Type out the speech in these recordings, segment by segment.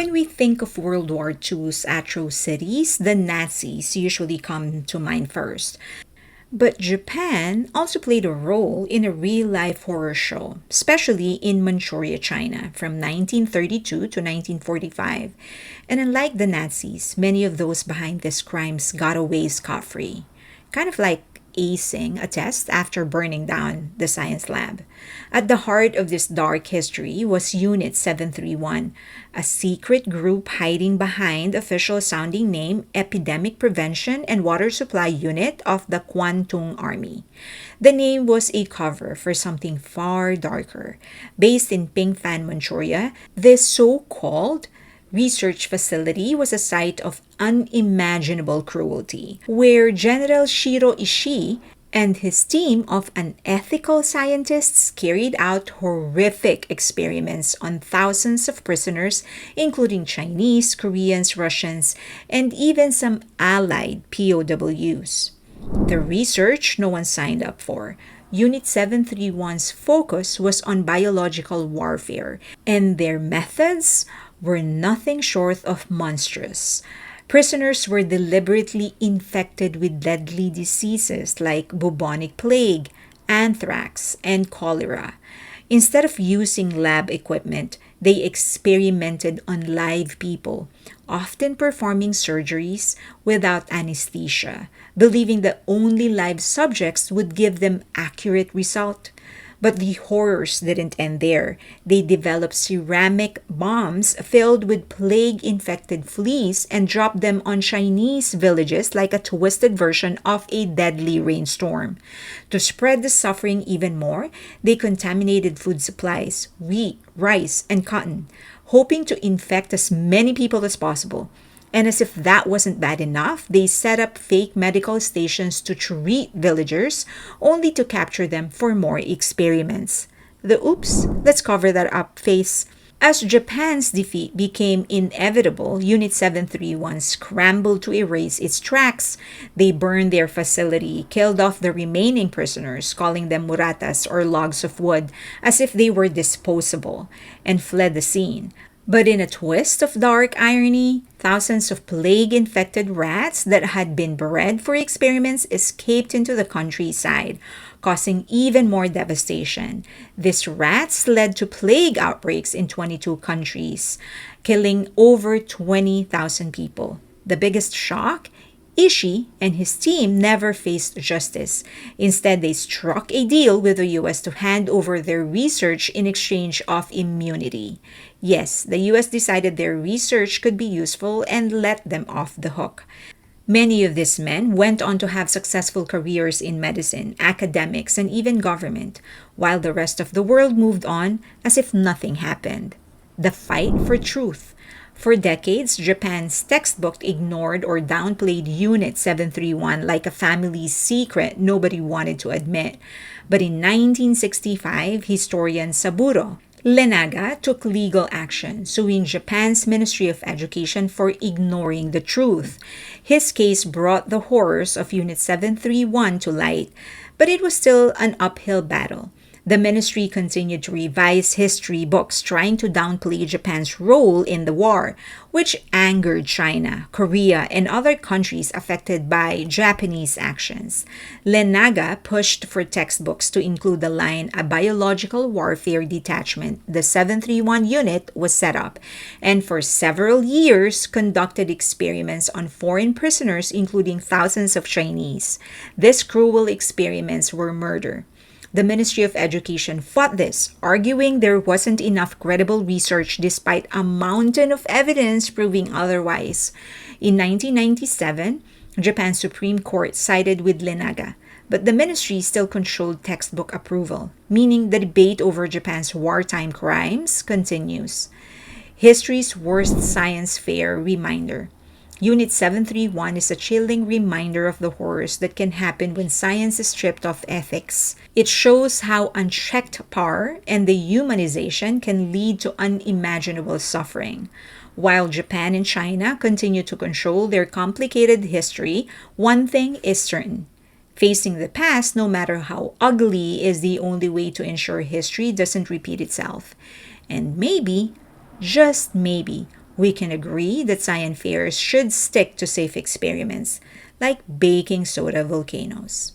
When we think of World War II's atrocities, the Nazis usually come to mind first. But Japan also played a role in a real life horror show, especially in Manchuria, China, from 1932 to 1945. And unlike the Nazis, many of those behind these crimes got away scot free. Kind of like acing a test after burning down the science lab. At the heart of this dark history was Unit 731, a secret group hiding behind official sounding name Epidemic Prevention and Water Supply Unit of the Kwantung Army. The name was a cover for something far darker. Based in Pingfan, Manchuria, this so-called research facility was a site of unimaginable cruelty, where General Shiro Ishii and his team of unethical scientists carried out horrific experiments on thousands of prisoners, including Chinese, Koreans, Russians, and even some allied POWs. The research no one signed up for. Unit 731's focus was on biological warfare, and their methods were nothing short of monstrous. Prisoners were deliberately infected with deadly diseases like bubonic plague, anthrax, and cholera. Instead of using lab equipment, they experimented on live people, often performing surgeries without anesthesia, believing that only live subjects would give them accurate result. But the horrors didn't end there. They developed ceramic bombs filled with plague infected fleas and dropped them on Chinese villages like a twisted version of a deadly rainstorm. To spread the suffering even more, they contaminated food supplies, wheat, rice, and cotton, hoping to infect as many people as possible. And as if that wasn't bad enough, they set up fake medical stations to treat villagers, only to capture them for more experiments. The oops, let's cover that up phase. As Japan's defeat became inevitable, Unit 731 scrambled to erase its tracks. They burned their facility, killed off the remaining prisoners, calling them muratas or logs of wood, as if they were disposable, and fled the scene. But in a twist of dark irony, thousands of plague-infected rats that had been bred for experiments escaped into the countryside, causing even more devastation. These rats led to plague outbreaks in 22 countries, killing over 20,000 people. The biggest shock? Ishii and his team never faced justice. Instead, they struck a deal with the US to hand over their research in exchange of immunity. Yes, the US decided their research could be useful and let them off the hook. Many of these men went on to have successful careers in medicine, academics, and even government, while the rest of the world moved on as if nothing happened. The fight for truth. For decades, Japan's textbook ignored or downplayed Unit 731 like a family secret nobody wanted to admit. But in 1965, historian Saburo Lenaga took legal action, suing Japan's Ministry of Education for ignoring the truth. His case brought the horrors of Unit 731 to light, but it was still an uphill battle. The ministry continued to revise history books trying to downplay Japan's role in the war, which angered China, Korea, and other countries affected by Japanese actions. Lenaga pushed for textbooks to include the line "A biological warfare detachment." The 731 unit was set up, and for several years conducted experiments on foreign prisoners, including thousands of Chinese. These cruel experiments were murder. The Ministry of Education fought this, arguing there wasn't enough credible research despite a mountain of evidence proving otherwise. In 1997, Japan's Supreme Court sided with Lenaga, but the ministry still controlled textbook approval, meaning the debate over Japan's wartime crimes continues. History's worst science fair reminder. Unit 731 is a chilling reminder of the horrors that can happen when science is stripped of ethics. It shows how unchecked power and the humanization can lead to unimaginable suffering. While Japan and China continue to control their complicated history, one thing is certain. Facing the past, no matter how ugly, is the only way to ensure history doesn't repeat itself. And maybe, just maybe, We can agree that science fairs should stick to safe experiments, like baking soda volcanoes.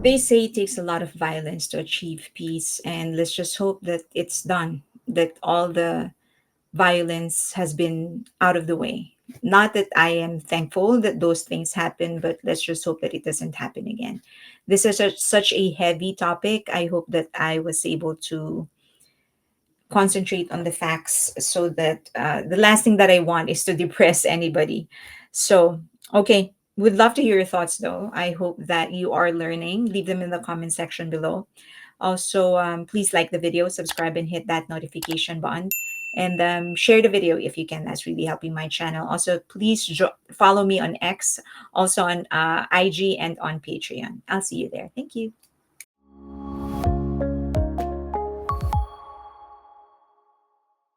They say it takes a lot of violence to achieve peace, and let's just hope that it's done, that all the violence has been out of the way. Not that I am thankful that those things happen, but let's just hope that it doesn't happen again. This is such a heavy topic. I hope that I was able to concentrate on the facts so that the last thing that I want is to depress anybody. So, okay, would love to hear your thoughts though. I hope that you are learning. Leave them in the comment section below. Also, please like the video, subscribe, and hit that notification button. And share the video if you can. That's really helping my channel. Also, please follow me on X, also on IG, and on Patreon. I'll see you there. Thank you.